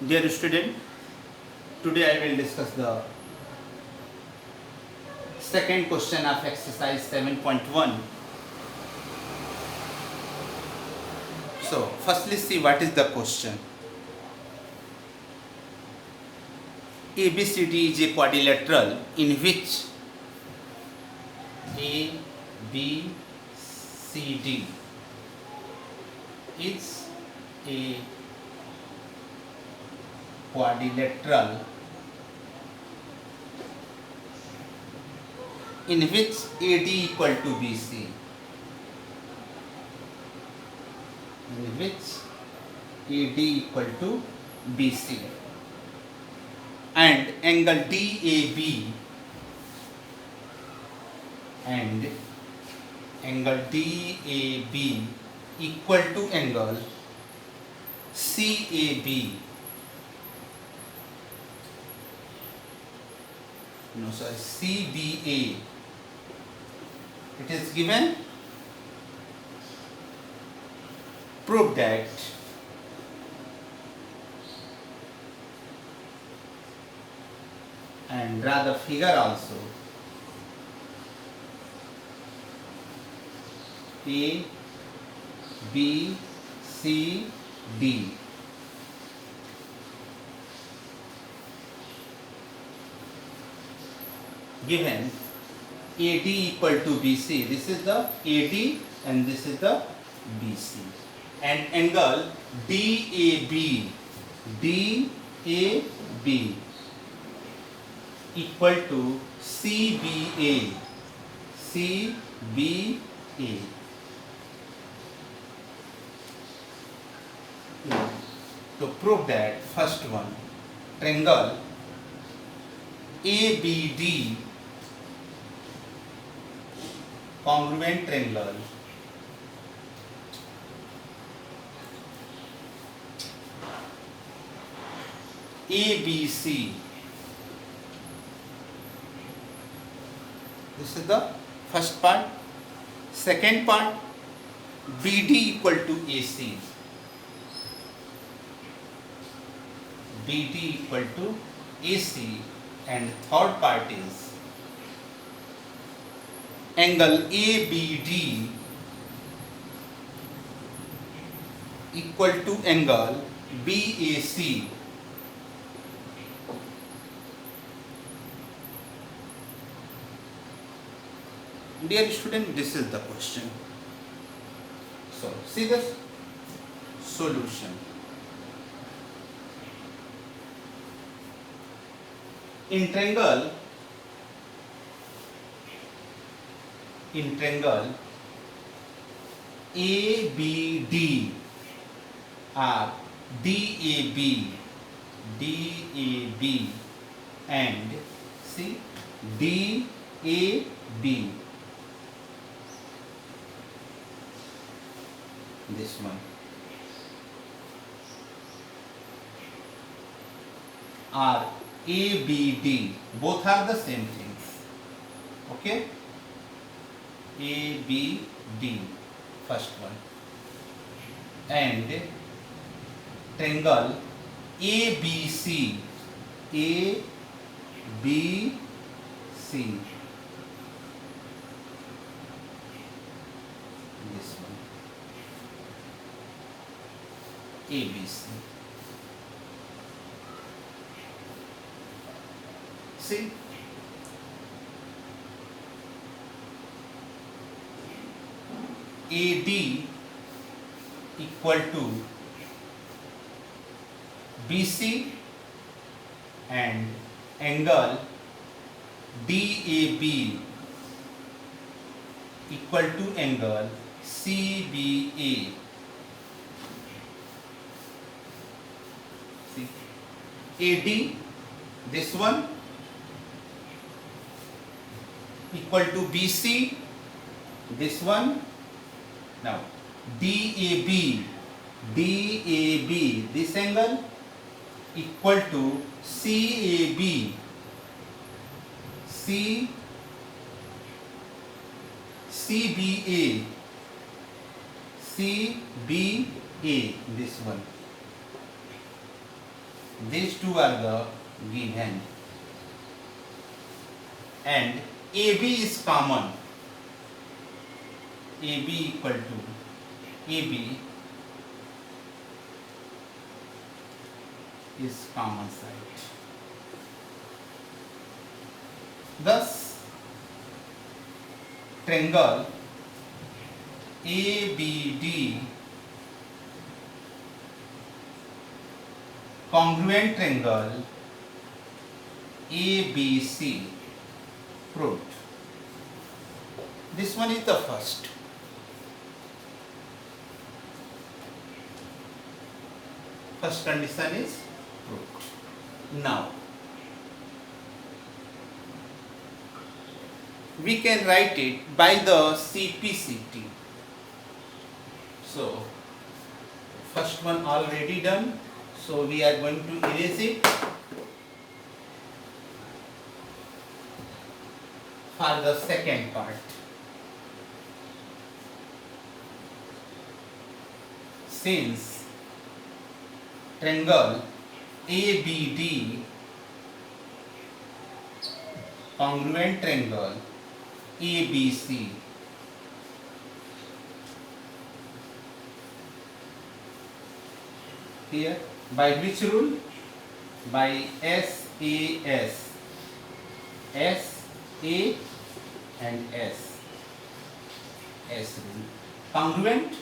Dear student, today I will discuss the second question of exercise 7.1. So, firstly see what is the question. ABCD is a quadrilateral in which ABCD is a quadrilateral in which AD equal to BC, in which AD equal to BC, and angle DAB and angle DAB equal to angle CAB. No, sorry, CBA. It is given. Prove that and draw the figure also. A, B, C, D. Given AD equal to BC. This is the AD and this is the BC. And angle DAB equal to CBA. To prove that, first one, triangle ABD congruent triangle ABC. This is the first part. Second part, BD equal to AC. BD equal to AC. And third part is angle ABD equal to angle BAC. Dear student, this is the question. So, see the solution. In triangle ABD are DAB and see DAB. This one are ABD, both are the same things. Okay, ABD, first one, and triangle ABC, this one, ABC. See, AD equal to BC and angle DAB equal to angle CBA. See, AD, this one, equal to BC, this one. Now DAB, this angle equal to CAB, CBA, this one. These two are the given. And AB is common. AB equal to AB is common side. Thus, triangle ABD congruent triangle ABC proved. This one is the first. First condition is proved. Now, we can write it by the CPCT. So, first one already done. So, we are going to erase it. For the second part, since triangle ABD congruent triangle ABC here, by which rule? By SAS, SA and S rule. Congruent,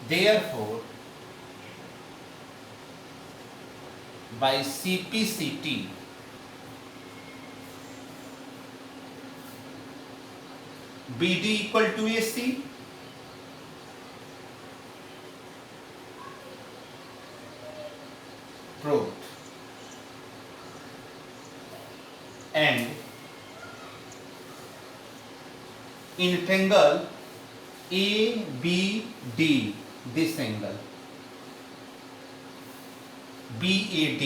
therefore by CPCT BD equal to AC, proved. And in triangle ABD, this angle BAD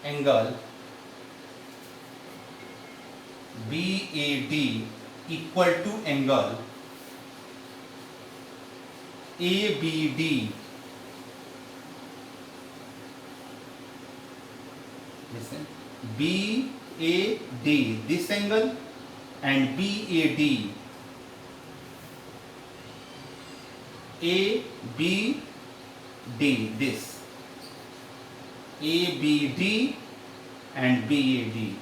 angle BAD equal to angle ABD. Listen, BAD, this angle, and BAD, ABD, this, ABD and BAD.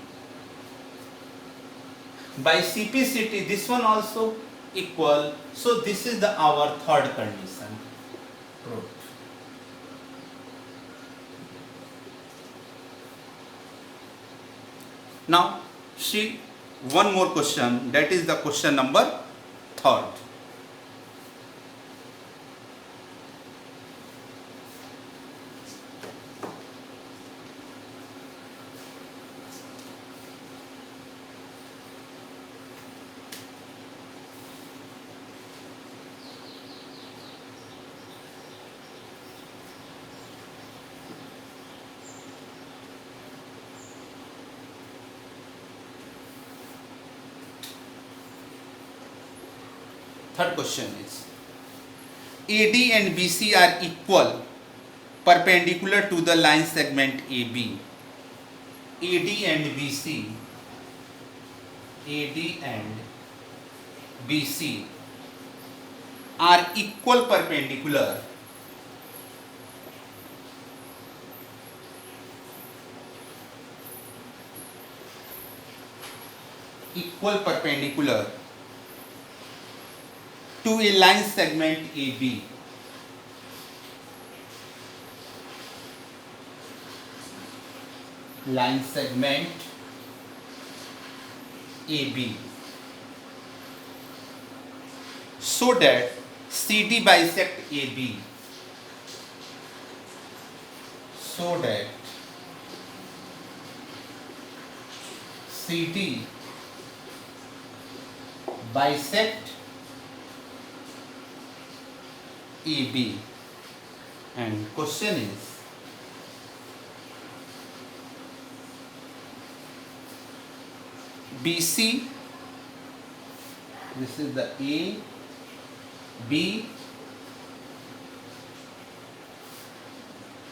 By CPCT, this one also equal. So this is our third condition proved. Now see one more question, that is the question number 3. Third question is, AD and BC are equal perpendicular to the line segment AB. AD and BC, AD and BC are equal perpendicular to a line segment AB. Line segment AB, so that CD bisect AB, so that CD bisect AB. And question is, BC, this is the A, B,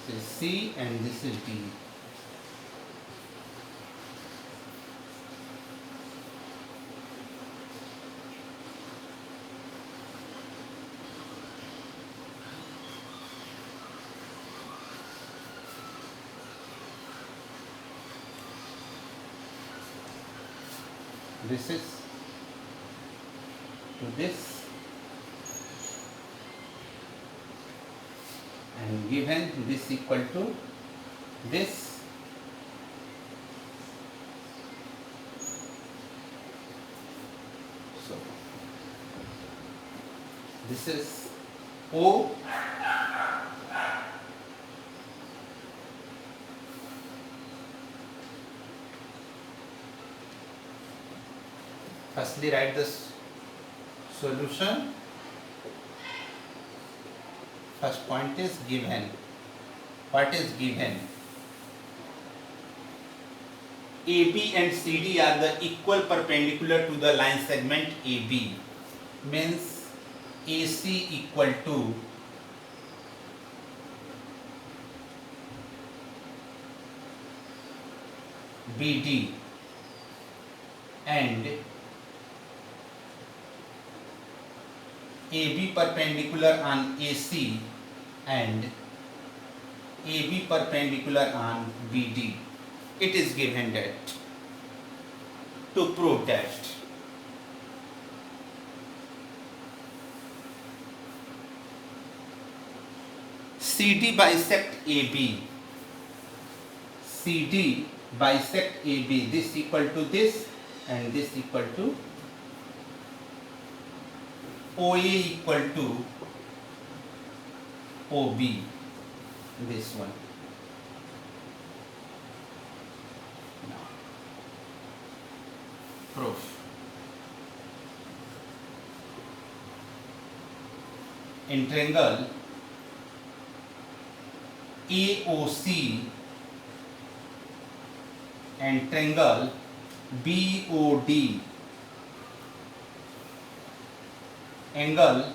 This is C and this is D. This is to this and given this equal to this, so this is O firstly write this solution. First point is given. What is given? AB and CD are the equal perpendicular to the line segment AB. Means AC equal to BD and AB perpendicular on AC and AB perpendicular on BD. It is given that. To prove that, CD bisect AB. CD bisect AB. This equal to this and this equal to OA equal to OB. This one. Now, proof. In triangle AOC and triangle BOD, angle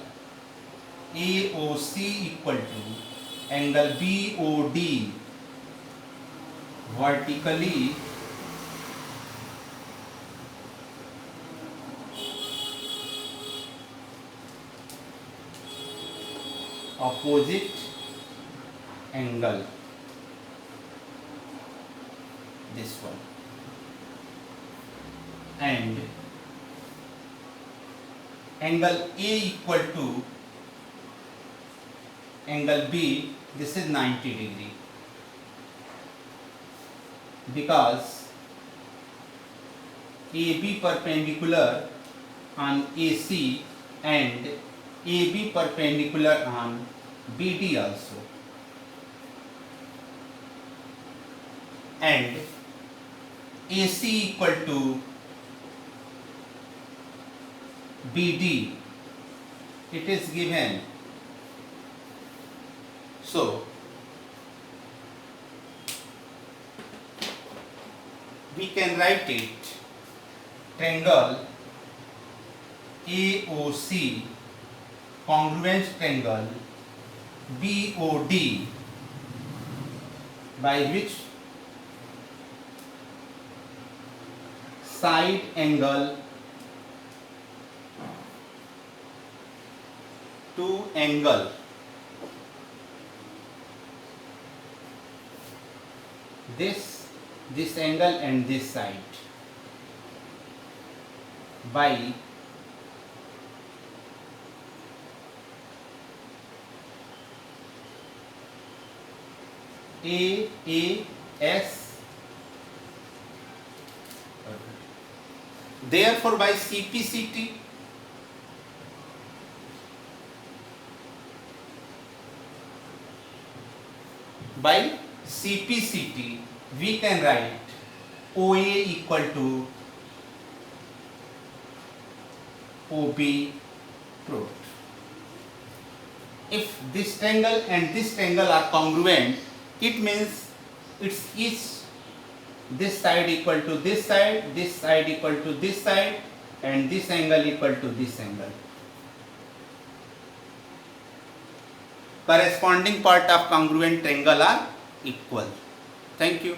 AOC equal to angle BOD vertically opposite angle, this one, and angle A equal to angle B, this is 90 degree, because AB perpendicular on AC and AB perpendicular on BD also, and AC equal to BD, it is given. So we can write it, triangle AOC congruent triangle BOD, by which side angle to angle this angle and this side by AAS, therefore by CPCT we can write OA equal to OB proved. If this triangle and this triangle are congruent, it means it's each this side equal to this side equal to this side, and this angle equal to this angle. corresponding part of congruent triangle are equal. Thank you.